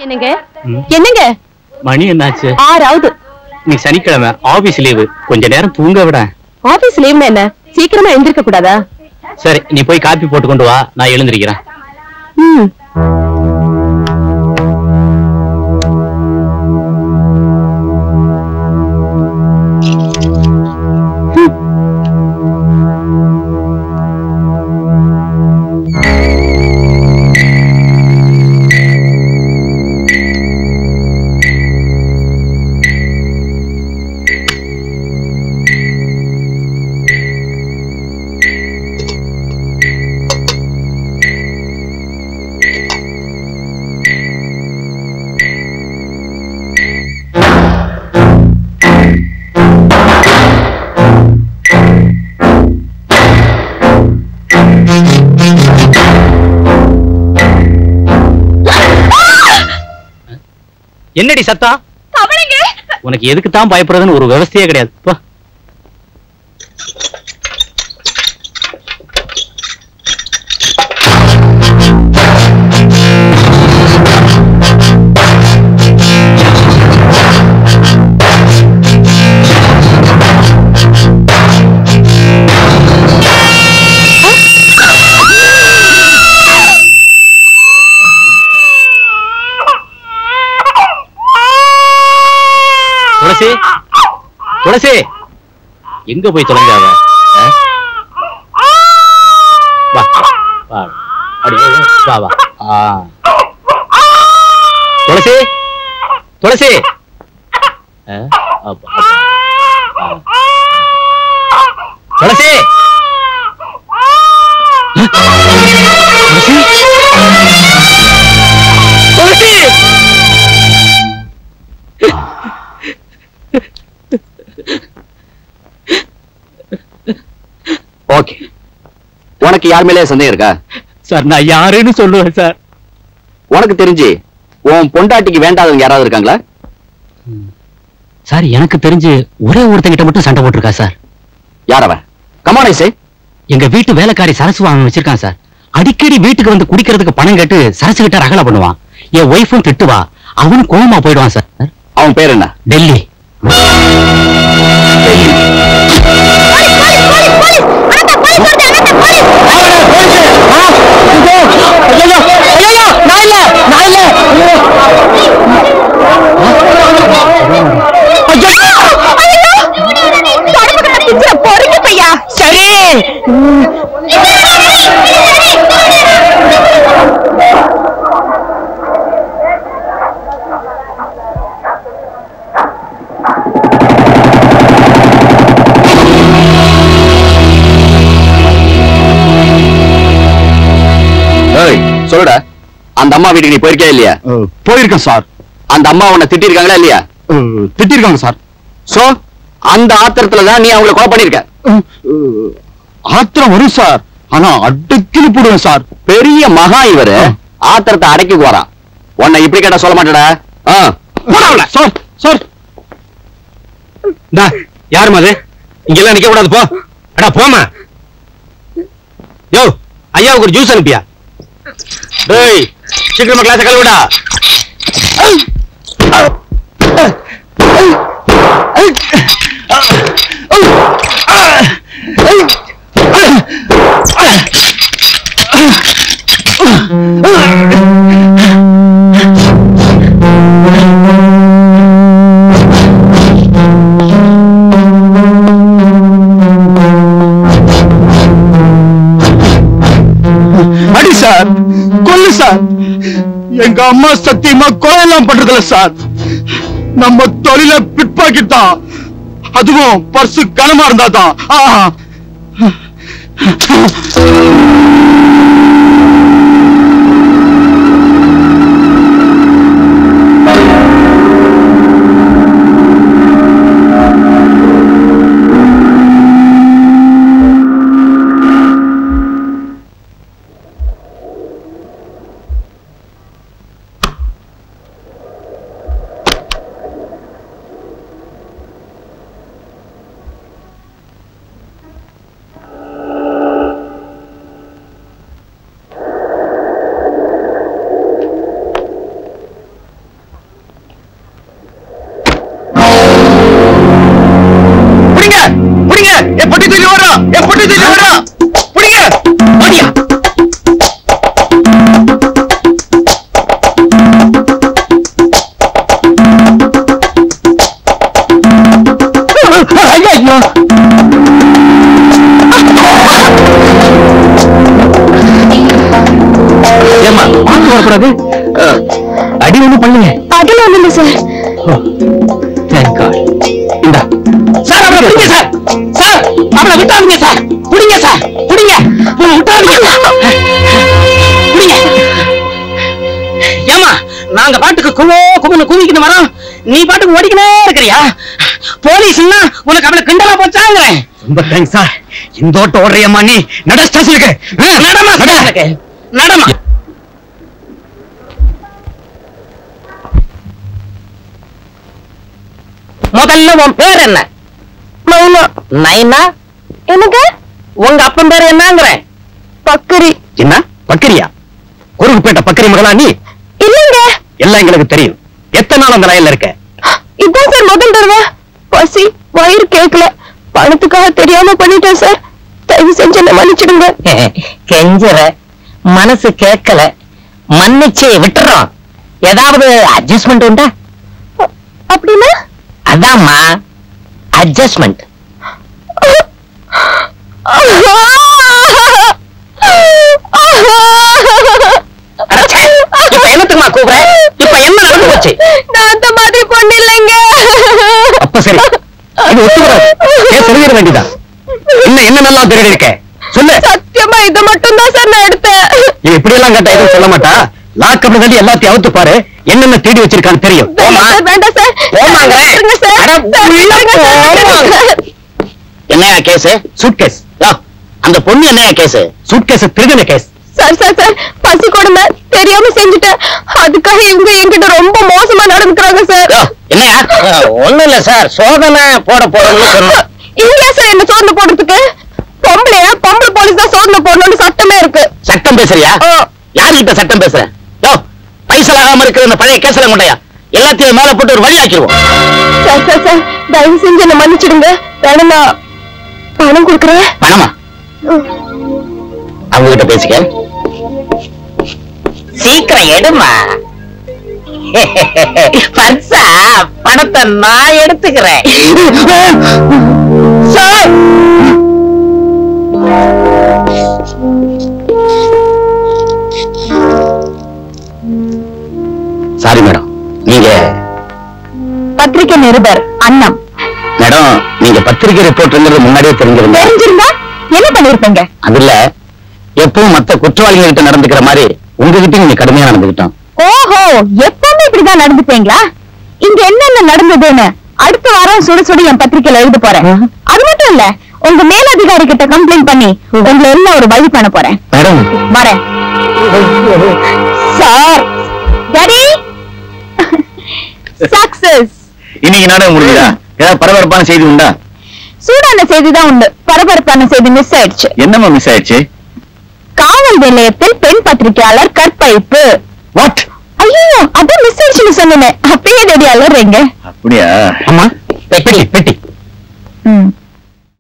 என்னங்க என்னங்க மணி என்னாச்சு? 6 நீ சனிக்கிழமை ஆபீஸ் லீவு, கொஞ்ச நேரம் தூங்க விட. ஆபீஸ் லீவ்னா என்ன, சீக்கிரமா எழுந்திருக்க கூடாதா? சரி, நீ போய் காப்பி போட்டு கொண்டு வா, நான் எழுந்திருக்கிறேன். என்னடி சத்தம்? உனக்கு எதுக்கு தான் பயப்படுறதுன்னு ஒரு விவசாயே கிடையாது. துளசி, துளசி, எங்க போய் தொலைஞ்சாவ? வா வா, வா வா. துளசி, துளசி, துளசி, துளசி. ஓகே, உனக்கு யார் மேலே சந்தேகம் இருக்கா? சார், நான் யாருன்னு சொல்லுவேன் சார். உனக்கு தெரிஞ்சு உன் பொண்டாட்டிக்கு வேண்டாதவங்க யாராவது இருக்காங்களா? சார், எனக்கு தெரிஞ்சு ஒரே ஒருத்தங்கிட்ட மட்டும் சண்டை போட்டிருக்கா சார். யார் அவன்? கமான் ஐசே. எங்க வீட்டு வேலைக்காரி சரசு வாங்க வச்சிருக்கான் சார். அடிக்கடி வீட்டுக்கு வந்து குடிக்கிறதுக்கு பணம் கேட்டு சரசு கிட்ட ரகலை பண்ணுவான். என் ஒய்ஃபும் திட்டுவா, அவனும் கோவமா போயிடுவான் சார். அவன் பேர் என்ன? டெல்லி. சரி, சொல்லுடா, அந்த அம்மா வீட்டுக்கு நீ போயிருக்கே இல்லையா? போயிருக்கேன் சார். அந்த அம்மா உன்னை திட்டிருக்காங்களா இல்லையா? திட்டிருக்காங்க சார். சோ அந்த ஆத்திரத்துலதான் நீ அவங்களை கொலை பண்ணிருக்க. ஆத்திரம் வரும் சார், ஆனா அடக்கின்னு போடுவேன் சார். பெரிய மகா இவரு ஆத்திரத்தை அடக்கி போறான். உன்னை இப்படி கேட்டா சொல்ல மாட்டேடா. சார் சார், யாருமா அது? இங்கெல்லாம் நிக்க கூடாது, போ. அடா போமா. யோ, ஐயாவுக்கு ஒரு ஜூஸ் அனுப்பியா? டேய், சீக்கிரமா கிளாஸ் கழுவிடா. அடி சார், கொல்லு சார். எங்க அம்மா சத்தியமா கொலையெல்லாம் பண்றதில்ல சார். நம்ம தொழில பிட்பாக்கிட்டான், அதுவும் பர்சு கனமா இருந்தாதான். ஐயோ ஏமா பார்த்து வரக்கூடாது. அடி ஒண்ணும் பண்ணுங்க. அதெல்லாம் ஒண்ணு இல்ல சார். இந்தா சார், அவரை பிடிங்க சார். சார், அவரை விட்டாதீங்க சார். பிடிங்க சார், பிடிங்க. விட்டாதீங்க. பிடிங்க. ஏமா நாங்க பாட்டுக்கு குமுன்னு குவிக்கிட்டு வரோம், நீ பாட்டுக்கு ஓடிக்கினே இருக்கிறியா? போலீஸ்னா உனக்கு அவளை கிண்டலா போச்சாங்கிறேன். ரொம்ப தேங்க்ஸ் சார். இந்த ஓட்ட ஓடுறியம்மா நீ. நட ஸ்டேஷனுக்கு. நடமா ஸ்டேஷனுக்கு. நடமா. முதல்ல உன் பேர் என்ன? மைனா. நைனா? எனக்கு உங்க அப்பன் பேர் என்னங்கிறேன்? பக்கரி. என்ன பக்கரியா? குறுக்குப்பேட்டை பக்கரி மகளா நீ? இல்லங்க. எல்லாம் எங்களுக்கு தெரியும். எத்தனை நாள் அந்த லைன்ல இருக்க? இதான் சார் முதல் தடவை. பசி வயிறு கேட்கல, பணத்துக்காக தெரியாம பண்ணிட்டேன் சார். தயவு செஞ்சு என்ன மன்னிச்சிடுங்க. கெஞ்சற மனசு கேட்கல, மன்னிச்சு விட்டுறோம். ஏதாவது அட்ஜஸ்ட்மெண்ட் உண்டா? அப்படின்னா அதாம்மா அட்ஜஸ்ட்மெண்ட். இப்ப என்னத்துக்குமா கூப்பிட? இப்ப என்ன நடந்து போச்சு? நான் அந்த மாதிரி பொண்ணு இல்லைங்க. அப்ப சரி, இது ஒத்துக்கிறாரு. தெரிவிக்க வேண்டியதா? என்ன நல்லா திருடி இருக்க சொல்லு. சத்தியமா இது மட்டும் தான் சார் நான் எடுத்தேன். இது இப்படி எல்லாம் கேட்டா எதுவும் சொல்ல மாட்டா. லாக்கப்ல தள்ளி எல்லாத்தையும் அவுத்து பாரு, என்னென்ன தேடி வச்சிருக்கான்னு தெரியும். வேண்டாம் சார். என்னையா கேஸ்? Suit case. அந்த பொண்ணு என்னையா கேஸ்? சூட் கேஸ் திருடின கேஸ். சார் சார் சார், பசி கொடுமை தெரியாம செஞ்சுட்டேன். அதுக்காக இவங்க என்கிட்ட ரொம்ப மோசமா நடந்துக்கிறாங்க சார். என்னையா? ஒண்ணும் இல்ல சார், சோதனை போட போறோம்னு சொன்னோம். இல்லையா சார் என்ன சோதனை போடுறதுக்கு? பொம்பளையா பொம்பளை போலீஸ் தான் சோதனை போடணும்னு சட்டமே இருக்கு. சட்டம் பேசுறியா? யாருகிட்ட சட்டம் பேசுற? பைசலாகாம இருக்கிற இந்த பழைய கேஸ்ல கொண்டையா எல்லாத்தையும் மேல போட்டு ஒரு வழி ஆக்கிடுவோம். சார் சார் சார், தயவு செஞ்சு என்ன மன்னிச்சிடுங்க. வேணும் நான் பணம் கொடுக்குறேன். பணமா? அவங்க கிட்ட பேசிக்க. சீக்கிரம் எடுமா. பர்சா பணத்தை நான் எடுத்துக்கிறேன். சார், சாரி மேடம், நீங்க பத்திரிகை நிருபர் அண்ணம். மேடம், நீங்க பத்திரிகை ரிப்போர்ட்ங்கிறது முன்னாடியே தெரிஞ்சிருந்தா என்ன பண்ணிருப்பீங்க? அதுல எப்பவும் மத்த குற்றவாளிகள் கிட்ட நடந்துக்கிற மாதிரி உங்ககிட்ட நீங்க கடுமையா நடந்துக்கிட்டோம். ஓஹோ, எப்பவுமே இப்படிதான் நடந்துப்பீங்களா? இங்க என்னென்ன நடந்ததுன்னு அடுத்த வாரம் சுட சுட என் பத்திரிகையில எழுத போறேன். அது மட்டும் இல்ல, உங்க மேலதிகாரி கிட்ட கம்ப்ளைண்ட் பண்ணி உங்களை எல்லாம் ஒரு வழி பண்ண போறேன். மேடம் வரேன் சார். Daddy success. இன்னைக்கு நாடகம் முடிஞ்சதா? ஏதாவது பரபரப்பான செய்தி உண்டா? சூடான செய்தி தான் உண்டு. பரபரப்பான செய்தி மிஸ் ஆயிடுச்சு. என்னமா மிஸ் ஆயிடுச்சு? காவல் நிலையத்தில் பெண் பத்திரிகையாளர் கற்பழிப்பு. வாட்? ஐயோ, அதான் மிஸ் ஆயிடுச்சுன்னு சொன்னேன். அப்பயே டாடி அலறீங்க. அப்படியா? அம்மா பெட்டி பெட்டி.